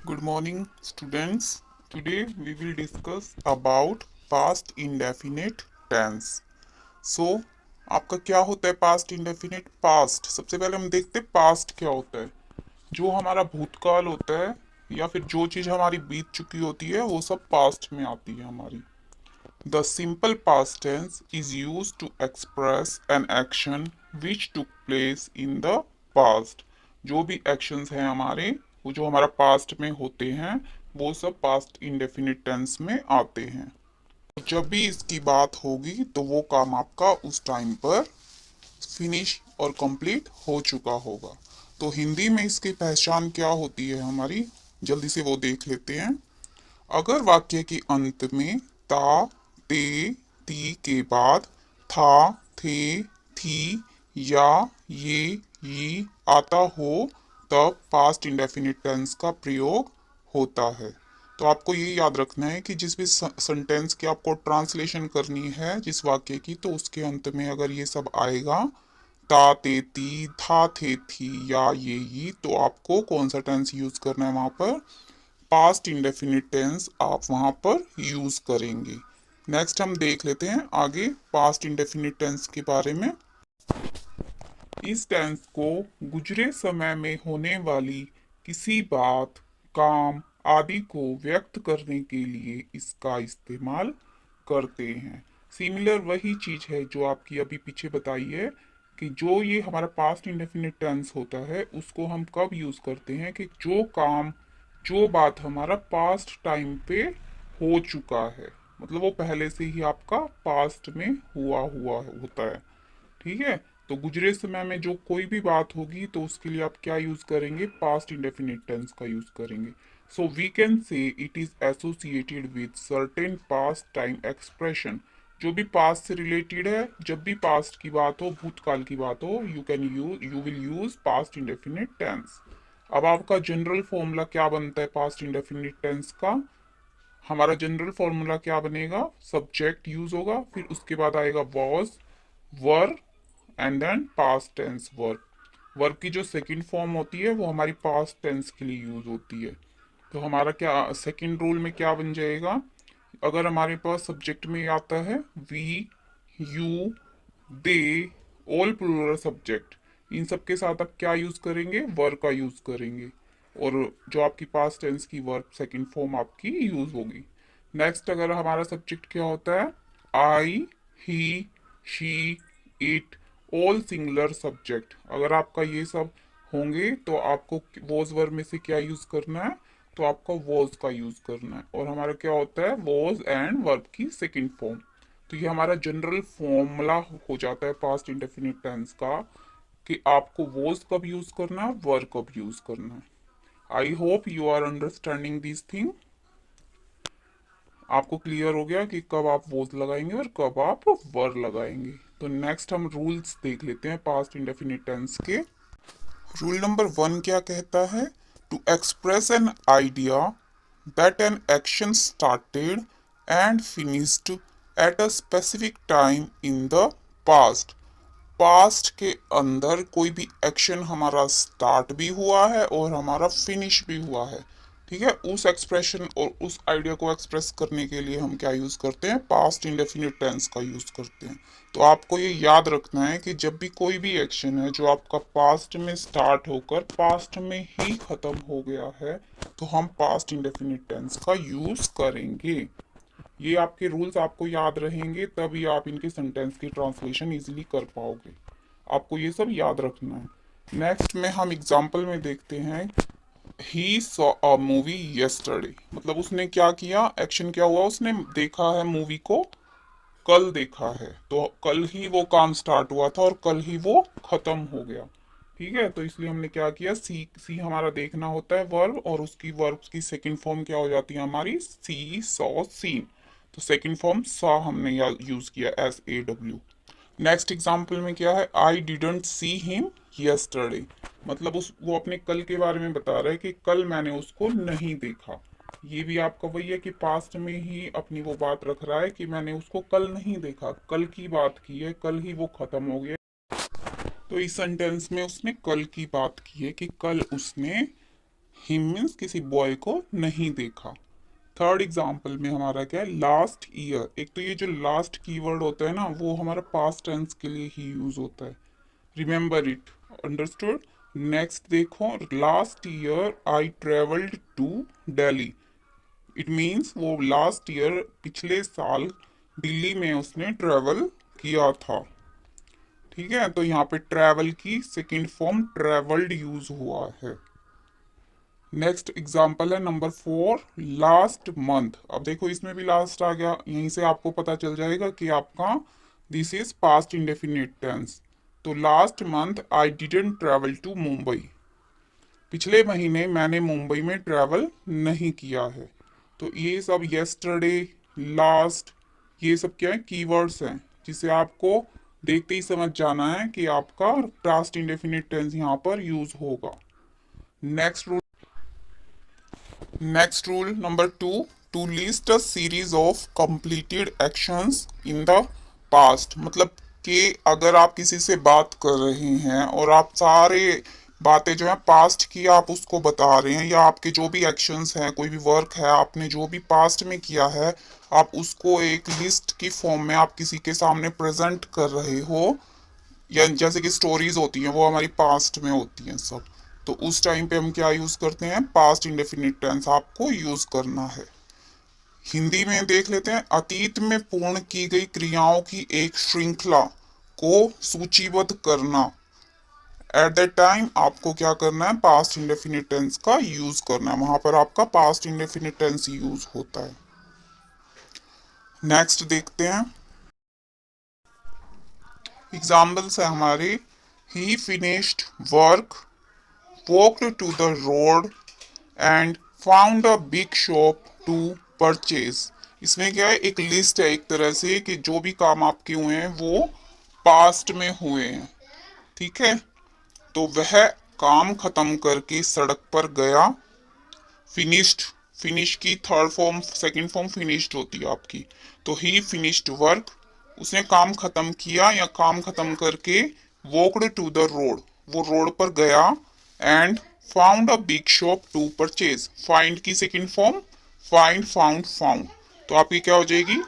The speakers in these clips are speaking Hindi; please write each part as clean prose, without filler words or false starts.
Good morning, students. Today we will discuss about past indefinite tense. So, आपका क्या होता है past indefinite? Past सबसे पहले हम देखते हैं past क्या होता है। जो हमारा भूतकाल होता है या फिर जो चीज़ हमारी बीत चुकी होती है वो सब past में आती है हमारी। The simple past tense is used to express an action which took place in the past. जो भी actions हैं हमारे वो जो हमारा past में होते हैं वो सब past indefinite tense में आते हैं। जब भी इसकी बात होगी तो वो काम आपका उस टाइम पर फिनिश और कंप्लीट हो चुका होगा। तो हिंदी में इसकी पहचान क्या होती है हमारी, जल्दी से वो देख लेते हैं। अगर वाक्य के अंत में ता, ते, ती के बाद था, थे, थी या ये आता हो तब पास्ट इंडेफिनिट टेंस का प्रयोग होता है। तो आपको ये याद रखना है कि जिस भी सेंटेंस की आपको ट्रांसलेशन करनी है जिस वाक्य की, तो उसके अंत में अगर ये सब आएगा ता, ते, ती, था, थे, थी या ये तो आपको कौन सा टेंस यूज करना है वहां पर? पास्ट इंडेफिनिट टेंस आप वहां पर यूज करेंगे। नेक्स्ट हम देख लेते हैं आगे पास्ट इंडेफिनिट टेंस के बारे में। इस टेंस को गुजरे समय में होने वाली किसी बात, काम आदि को व्यक्त करने के लिए इसका इस्तेमाल करते हैं। सिमिलर वही चीज है जो आपकी अभी पीछे बताई है कि जो ये हमारा पास्ट इंडेफिनिट टेंस होता है उसको हम कब यूज करते हैं कि जो काम, जो बात हमारा पास्ट टाइम पे हो चुका है, मतलब वो पहले से ही आपका पास्ट में हुआ हुआ होता है। ठीक है, तो गुजरे समय में जो कोई भी बात होगी तो उसके लिए आप क्या यूज करेंगे? पास्ट इंडेफिनिट टेंस का यूज करेंगे। So we can say it is associated with certain past time expression. जो भी पास्ट से रिलेटेड है, जब भी पास्ट की बात हो, भूतकाल की बात हो, you will use past indefinite tense. अब आपका जनरल फॉर्मूला क्या बनता है पास्ट इंडेफिनिट टेंस का? हमारा जनरल फॉर्मूला क्या बनेगा? सब्जेक्ट यूज होगा, फिर उसके बाद आएगा was, were and then past tense verb. Verb की जो सेकंड फॉर्म होती है वो हमारी पास्ट टेंस के लिए यूज होती है। तो हमारा क्या सेकंड रूल में क्या बन जाएगा? अगर हमारे पास सब्जेक्ट में आता है we, you, they, all plural subject, इन सब के साथ आप क्या यूज करेंगे? वर्ब का यूज करेंगे। और जो आपकी पास्ट टेंस की वर्ब सेकंड फॉर्म आपकी यूज होगी। नेक्स्ट अगर हमारा सब्जेक्ट क्या होता है? I, he, she, it, all singular subject. अगर आपका ये सब होंगे तो आपको वॉज वर्ब में से क्या यूज करना है? तो आपको वॉज का यूज करना है। और हमारा क्या होता है? वॉज एंड वर्ब की सेकंड फॉर्म। तो ये हमारा जनरल फॉर्मूला हो जाता है पास्ट इंडेफिनिट टेंस का कि आपको वॉज कब यूज करना है, वर्ब कब यूज करना है। I hope you are understanding this thing. आपको क्लियर हो गया कि कब आप वॉज लगाएंगे और कब आप वर लगाएंगे। तो नेक्स्ट हम रूल्स देख लेते हैं पास्ट इंडेफिनिट टेंस के। रूल नंबर 1 क्या कहता है? To express an idea that an action started and finished at a specific time in the past. Past के अंदर कोई भी एक्शन हमारा स्टार्ट भी हुआ है और हमारा फिनिश भी हुआ है। ठीक है, उस एक्सप्रेशन और उस आइडिया को एक्सप्रेस करने के लिए हम क्या यूज करते हैं? पास्ट इंडेफिनिट टेंस का यूज करते हैं। तो आपको ये याद रखना है कि जब भी कोई भी एक्शन है जो आपका पास्ट में स्टार्ट होकर पास्ट में ही खत्म हो गया है तो हम पास्ट इंडेफिनिट टेंस का यूज करेंगे। ये आपके रूल्स आपको याद रहेंगे तभी आप इनके सेंटेंस की ट्रांसलेशन इजीली कर पाओगे। आपको ये सब याद रखना है। नेक्स्ट में हम एग्जाम्पल में देखते हैं he saw a movie yesterday. मतलब उसने क्या किया, एक्शन क्या हुआ? उसने देखा है मूवी को, कल देखा है, तो कल ही वो काम स्टार्ट हुआ था और कल ही वो खत्म हो गया। ठीक है, तो इसलिए हमने क्या किया, सी सी हमारा देखना होता है वर्ब, और उसकी वर्ब की सेकंड फॉर्म क्या हो जाती है हमारी? सी, सॉ, सीन। तो सेकंड फॉर्म सा हमने यूज किया, SAW। नेक्स्ट एग्जाम्पल में क्या है? I didn't see him yesterday. मतलब उस वो अपने कल के बारे में बता रहा है कि कल मैंने उसको नहीं देखा। ये भी आपका वही है कि पास्ट में ही अपनी वो बात रख रहा है कि मैंने उसको कल नहीं देखा, कल की बात की है, कल ही वो खत्म हो गया। तो इस सेंटेंस में उसने कल की बात की है कि कल उसने हिम मीन्स किसी बॉय को नहीं देखा। थर्ड एग्जाम्पल में हमारा क्या है, लास्ट ईयर। एक तो ये जो लास्ट कीवर्ड होता है ना, वो हमारा पास्ट टेंस के लिए ही यूज होता है। Remember it, understood. नेक्स्ट देखो, last year I travelled to Delhi. It means वो लास्ट ईयर पिछले साल दिल्ली में उसने ट्रेवल किया था। ठीक है, तो यहाँ पे ट्रेवल की सेकेंड फॉर्म ट्रेवल्ड यूज हुआ है। नेक्स्ट एग्जाम्पल है नंबर 4, लास्ट मंथ। अब देखो इसमें भी लास्ट आ गया, यहीं से आपको पता चल जाएगा कि आपका this is past indefinite tense. तो last month I didn't travel to Mumbai. पिछले महीने मैंने मुंबई में ट्रैवल नहीं किया है। तो ये सब येस्टरडे, लास्ट, ये सब क्या है, कीवर्ड्स हैं जिसे आपको देखते ही समझ जाना है कि आपका पास्ट इंडेफिनिट टेंस यहाँ पर यूज होगा। Next rule, next rule number 2, to list a series of completed actions in the past. मतलब कि अगर आप किसी से बात कर रहे हैं और आप सारे बातें जो है पास्ट की आप उसको बता रहे हैं, या आपके जो भी एक्शंस हैं, कोई भी वर्क है आपने जो भी पास्ट में किया है, आप उसको एक लिस्ट की फॉर्म में आप किसी के सामने प्रेजेंट कर रहे हो, या जैसे कि स्टोरीज होती हैं वो हमारी पास्ट में होती हैं सब, तो उस टाइम पे हम क्या यूज करते हैं, पास्ट इंडेफिनिट टेंस आपको यूज करना है। हिंदी में देख लेते हैं, अतीत में पूर्ण की गई क्रियाओं की एक श्रृंखला को सूचीबद्ध करना। एट दैट टाइम आपको क्या करना है, पास्ट इंडेफिनिट टेंस का यूज करना है, वहां पर आपका पास्ट इंडेफिनिट टेंस यूज होता है। नेक्स्ट देखते हैं, एग्जाम्पल्स है हमारे, ही finished work, walked to the road and found a big shop to purchase। इसमें क्या है, एक लिस्ट है एक तरह से कि जो भी काम आपके हुए हैं वो पास्ट में हुए हैं। ठीक है, तो वह काम खत्म करके सड़क पर गया। फिनिश्ड, फिनिश की third form, second form finished होती है आपकी। तो ही फिनिश्ड वर्क, उसने काम खत्म किया या काम खत्म करके, वॉकड टू द रोड, वो रोड पर गया, and found a big shop to purchase. Find की second form find, found, found, तो आपकी क्या हो जाएगी,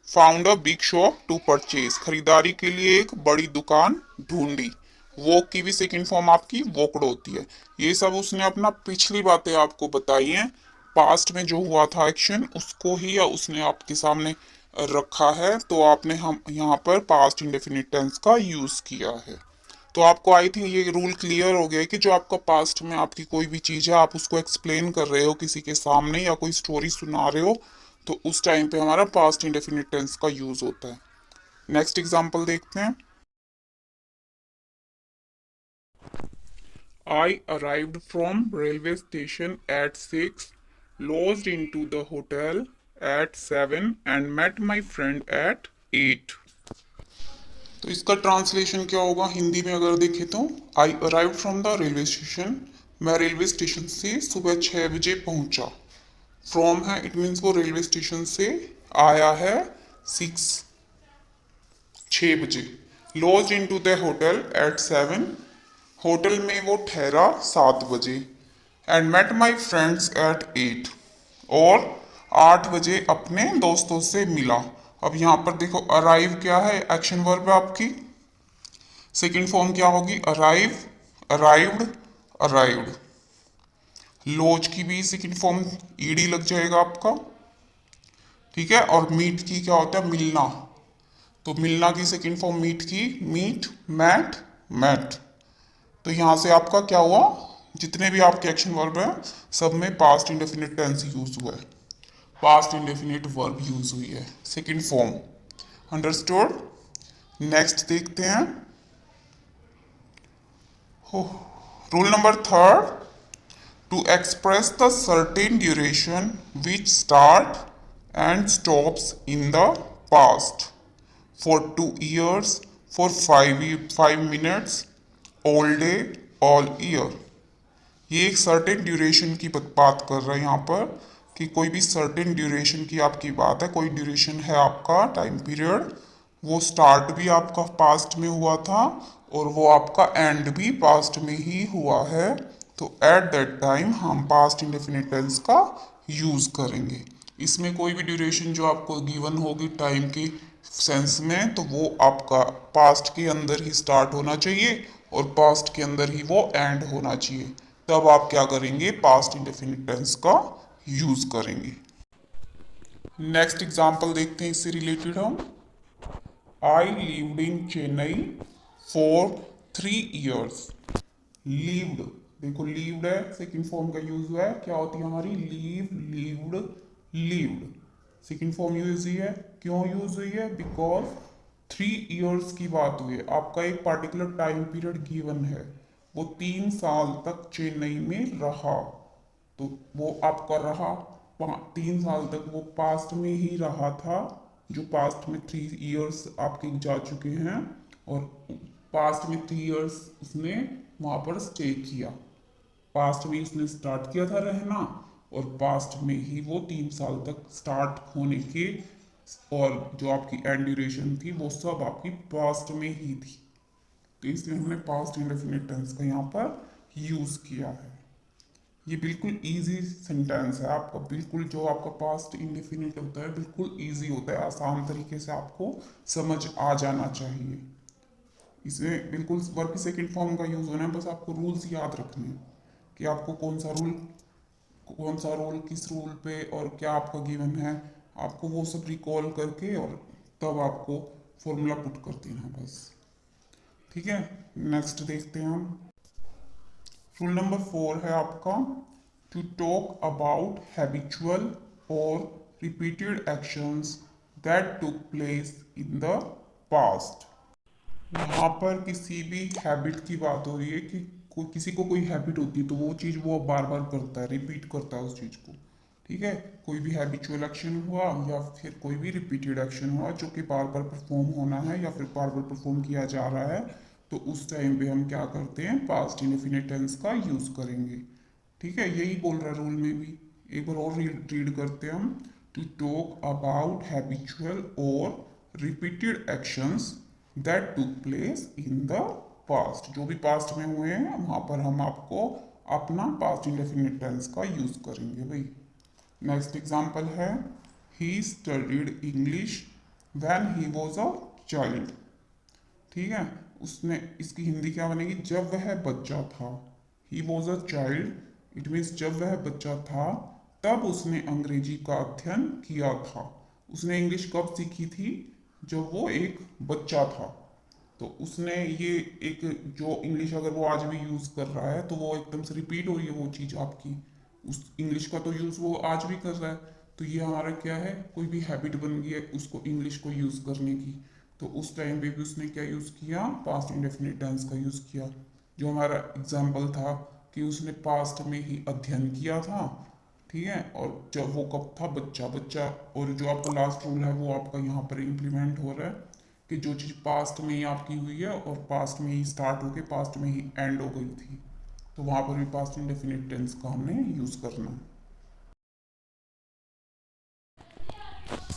found a big shop to purchase, खरीदारी के लिए एक बड़ी दुकान ढूंढी। वॉक की भी सेकंड फॉर्म आपकी वॉकड होती है। ये सब उसने अपना पिछली बातें आपको बताई हैं, पास्ट में जो हुआ था एक्शन उसको ही या उसने आपके सामने रखा है, तो आपने हम यहाँ पर पास्ट इंडेफिनिट टेंस का यूज किया है। तो आपको आई थिंक ये रूल क्लियर हो गया है कि जो आपका पास्ट में आपकी कोई भी चीज़ है आप उसको एक्सप्लेन कर रहे हो किसी के सामने या कोई स्टोरी सुना रहे हो, तो उस टाइम पे हमारा पास्ट इंडेफिनिट टेंस का यूज होता है। नेक्स्ट एग्जांपल देखते हैं, I arrived from railway station at 6, lodged into the hotel at 7 and met my friend at 8। तो इसका ट्रांसलेशन क्या होगा हिंदी में अगर देखें तो, I arrive from the railway station, मैं रेलवे स्टेशन से सुबह 6 बजे पहुंचा। फ्रॉम है, इट मीन्स वो रेलवे स्टेशन से आया है 6 बजे। Lodge into the hotel at 7, hotel में वो ठहरा 7 बजे। And met my friends at 8, और 8 बजे अपने दोस्तों से मिला। अब यहाँ पर देखो अराइव क्या है, एक्शन वर्ब है आपकी, सेकंड फॉर्म क्या होगी, अराइव, अराइव्ड, अराइव्ड। लॉज की भी सेकंड फॉर्म ईडी लग जाएगा आपका। ठीक है, और मीट की क्या होता है, मिलना, तो मिलना की सेकंड फॉर्म मीट की, मीट, मैट, मैट। तो यहां से आपका क्या हुआ, जितने भी आपके एक्शन वर्ब हैं सब में पास्ट इंडेफिनिट टेंस यूज हुआ है, पास्ट इंडेफिनिट वर्ब यूज हुई है, सेकंड फॉर्म। अंडरस्टूड। नेक्स्ट देखते हैं, rule number third, to express the certain duration which start and stops in the past, for 2 years, for 5 minutes, all day, all year। ये एक सर्टेन ड्यूरेशन की बात कर रहे हैं यहाँ पर, कि कोई भी सर्टेन ड्यूरेशन की आपकी बात है, कोई ड्यूरेशन है आपका टाइम पीरियड, वो स्टार्ट भी आपका पास्ट में हुआ था और वो आपका एंड भी पास्ट में ही हुआ है, तो एट दैट टाइम हम पास्ट इंडेफिनिट टेंस का यूज करेंगे। इसमें कोई भी ड्यूरेशन जो आपको गिवन होगी टाइम की सेंस में, तो वो आपका पास्ट के अंदर ही स्टार्ट होना चाहिए और पास्ट के अंदर ही वो एंड होना चाहिए। तब आप क्या करेंगे, पास्ट इंडेफिनिट टेंस का यूज करेंगे। नेक्स्ट एग्जांपल देखते हैं इससे रिलेटेड हम। I lived in Chennai for 3 years। Levied, देखो लीव्ड है, सेकंड फॉर्म का यूज हुआ है, क्या होती है हमारी leave, levied, levied. Second form use हुई है, क्यों यूज हुई है, बिकॉज 3 years की बात हुई है। आपका एक पार्टिकुलर टाइम पीरियड गिवन है, वो 3 साल तक चेन्नई में रहा, तो वो आपका रहा 3 साल तक, वो पास्ट में ही रहा था, जो पास्ट में 3 years आपके जा चुके हैं, और पास्ट में 3 years उसने वहाँ पर स्टे किया। पास्ट में उसने स्टार्ट किया था रहना, और पास्ट में ही वो 3 साल तक स्टार्ट होने के, और जो आपकी एंड ड्यूरेशन थी वो सब आपकी पास्ट में ही थी। तो इसलिए हमने पास्ट इंडेफिनिट टेंस का यहाँ पर यूज किया है। ये बिल्कुल इजी सेंटेंस है आपका, बिल्कुल जो आपका पास्ट इंडेफिनिट होता है बिल्कुल इजी होता है, आसान तरीके से आपको समझ आ जाना चाहिए। इसमें बिल्कुल वर्ब की सेकंड फॉर्म का यूज होना है, बस आपको रूल्स याद रखने हैं कि आपको कौन सा रूल किस रूल पे और क्या आपका गिवन है, आपको वो सब रिकॉल करके और तब आपको फॉर्मूला पुट कर देना बस। ठीक है, नेक्स्ट देखते हैं हम। रूल नंबर 4 है आपका, टू टॉक अबाउट हैबिचुअल और repeated actions that took place in the past. यहाँ पर किसी भी हैबिट की बात हो रही है कि किसी को कोई हैबिट होती है, तो वो चीज़ वो बार बार करता है, रिपीट करता है उस चीज़ को। ठीक है, कोई भी हैबिचुअल एक्शन हुआ या फिर कोई भी रिपीटेड एक्शन हुआ जो कि बार बार परफॉर्म होना है या फिर बार बार परफॉर्म किया जा रहा है, तो उस टाइम पे हम क्या करते हैं, पास्ट इंडेफिनिट टेंस का यूज करेंगे। ठीक है, यही बोल रहा है रूल में भी। एक बार और रीड करते हैं हम। टू टॉक अबाउट हैबिचुअल और repeated actions that took place in the past, जो भी पास्ट में हुए हैं वहां पर हम आपको अपना पास्ट इंडेफिनिट टेंस का यूज करेंगे भाई। नेक्स्ट एग्जांपल है, he studied English when he was a child. ठीक है, उसने, इसकी हिंदी क्या बनेगी, जब वह बच्चा था। He was a child, it means जब वह बच्चा था तब उसने अंग्रेजी का अध्ययन किया था। उसने इंग्लिश कब सीखी थी, जब वो एक बच्चा था। तो उसने ये एक, जो इंग्लिश अगर वो आज भी यूज कर रहा है तो वो एकदम से रिपीट हो रही है वो चीज आपकी, उस इंग्लिश का तो यूज वो आज भी कर रहा है। तो ये हमारा क्या है, कोई भी हैबिट बन गई है उसको इंग्लिश को यूज करने की। तो उस टाइम पे भी उसने क्या यूज किया, पास्ट इंडेफिनिट टेंस का यूज किया। जो हमारा एग्जाम्पल था कि उसने पास्ट में ही अध्ययन किया था। ठीक है, और जब वो कब था, बच्चा बच्चा। और जो आपका लास्ट रूल है वो आपका यहाँ पर इम्प्लीमेंट हो रहा है कि जो चीज़ पास्ट में ही आपकी हुई है और पास्ट में ही स्टार्ट होके पास्ट में ही एंड हो गई थी, तो वहां पर भी पास्ट इंडेफिनिट टेंस का हमने यूज करना है।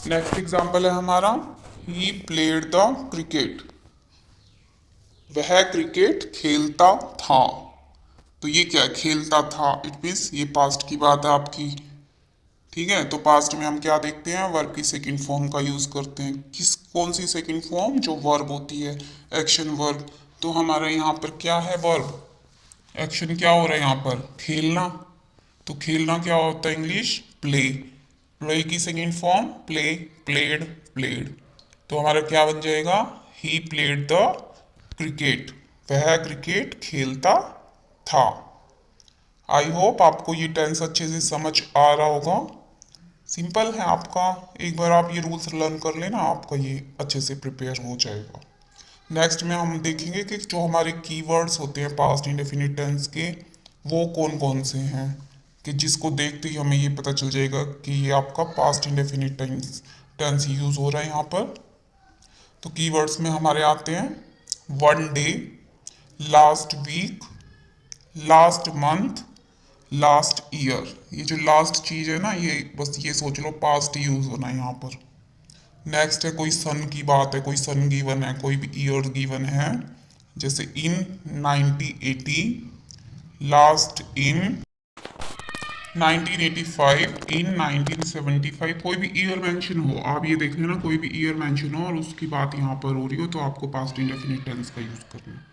नेक्स्ट एग्जांपल है हमारा, ही प्लेड द क्रिकेट। वह क्रिकेट खेलता था। तो ये क्या है, खेलता था, इट मीन्स ये पास्ट की बात है आपकी। ठीक है, तो पास्ट में हम क्या देखते हैं, वर्ब की सेकंड फॉर्म का यूज करते हैं। कौन सी सेकंड फॉर्म, जो वर्ब होती है, एक्शन वर्ब। तो हमारे यहाँ पर क्या है, वर्ब, एक्शन क्या हो रहा है यहाँ पर, खेलना। तो खेलना क्या होता है, इंग्लिश प्ले। प्ले की second form play, played, played. तो हमारा क्या बन जाएगा, ही प्लेड द क्रिकेट। वह क्रिकेट खेलता था। आई होप आपको ये टेंस अच्छे से समझ आ रहा होगा। सिंपल है आपका, एक बार आप ये रूल्स लर्न कर लेना, आपका ये अच्छे से प्रिपेयर हो जाएगा। नेक्स्ट में हम देखेंगे कि जो हमारे कीवर्ड्स होते हैं पास्ट इंडेफिनिट टेंस के, वो कौन कौन से हैं, कि जिसको देखते ही हमें ये पता चल जाएगा कि ये आपका past indefinite tense tense use हो रहा है यहाँ पर। तो कीवर्ड्स में हमारे आते हैं, one day, last week, last month, last year. ये जो लास्ट चीज है ना, ये बस ये सोच लो पास्ट यूज होना है यहाँ पर। नेक्स्ट है, कोई सन की बात है, कोई सन गिवन है, कोई भी ईयर गिवन है, जैसे इन 1980, लास्ट इन 1985, इन 1975, कोई भी ईयर मेंशन हो, आप ये देख लेना, कोई भी ईयर मेंशन हो और उसकी बात यहाँ पर हो रही हो तो आपको पास्ट इंडेफिनिट टेंस का यूज करना है।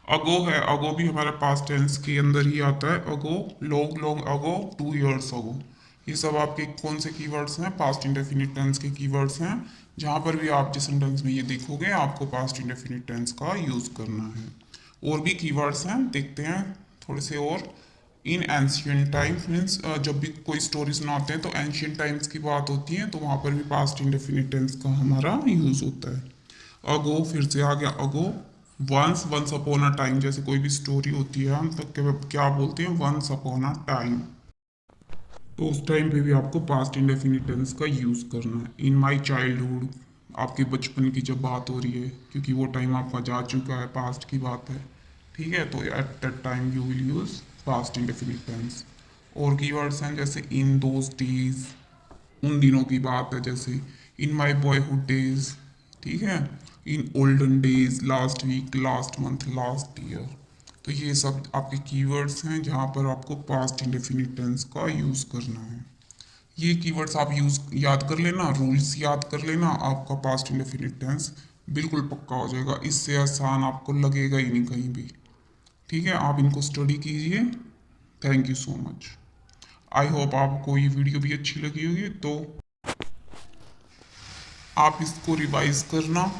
अगो है, अगो भी हमारा पास्ट टेंस के अंदर ही आता है। अगो, लॉन्ग लॉन्ग अगो, 2 years अगो, ये सब आपके कौन से कीवर्ड्स हैं? पास्ट इंडेफिनिट टेंस के कीवर्ड्स हैं। जहाँ पर भी आप जिस सेंटेंस में ये देखोगे आपको पास्ट इंडेफिनिट टेंस का यूज करना है। और भी कीवर्ड्स हैं, देखते हैं थोड़े से और। इन एंशियंट टाइम्स मीन्स जब भी कोई स्टोरी सुनाते हैं तो एंशियंट टाइम्स की बात होती है, तो वहाँ पर भी पास्ट इंडेफिनिट टेंस का हमारा यूज होता है। अगो फिर से आ गया अगो। Once, once upon a time, जैसे कोई भी स्टोरी होती है हम तक क्या बोलते हैं? Once upon a time. तो उस टाइम पे भी आपको पास्ट इंडेफिनिट टेंस का यूज करना है। इन माई चाइल्डहुड, आपके बचपन की जब बात हो रही है, क्योंकि वो टाइम आपका जा चुका है, पास्ट की बात है, ठीक है, तो at that time you will use past indefinite tense. और कीवर्ड्स हैं जैसे इन दोज डेज, उन दिनों की बात है, जैसे इन माई बॉयहुड डेज, ठीक है, in olden days, last week, last month, last year. तो ये सब आपके कीवर्ड्स हैं जहाँ पर आपको पास्ट इंडेफिनिट टेंस का यूज़ करना है। ये कीवर्ड्स आप यूज़ याद कर लेना, रूल्स याद कर लेना, आपका पास्ट इंडेफिनिट टेंस बिल्कुल पक्का हो जाएगा। इससे आसान आपको लगेगा ही नहीं कहीं भी, ठीक है। आप इनको स्टडी कीजिए। Thank you so much. I hope आपको ये वीडियो भी अच्छी लगी होगी, तो आप इसको रिवाइज करना,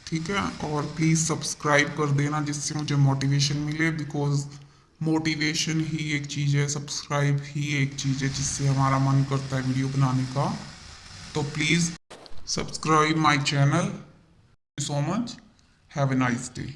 ठीक है। और प्लीज़ सब्सक्राइब कर देना जिससे मुझे मोटिवेशन मिले, बिकॉज मोटिवेशन ही एक चीज़ है, सब्सक्राइब ही एक चीज़ है जिससे हमारा मन करता है वीडियो बनाने का। तो please subscribe my channel. So much. Have a nice day.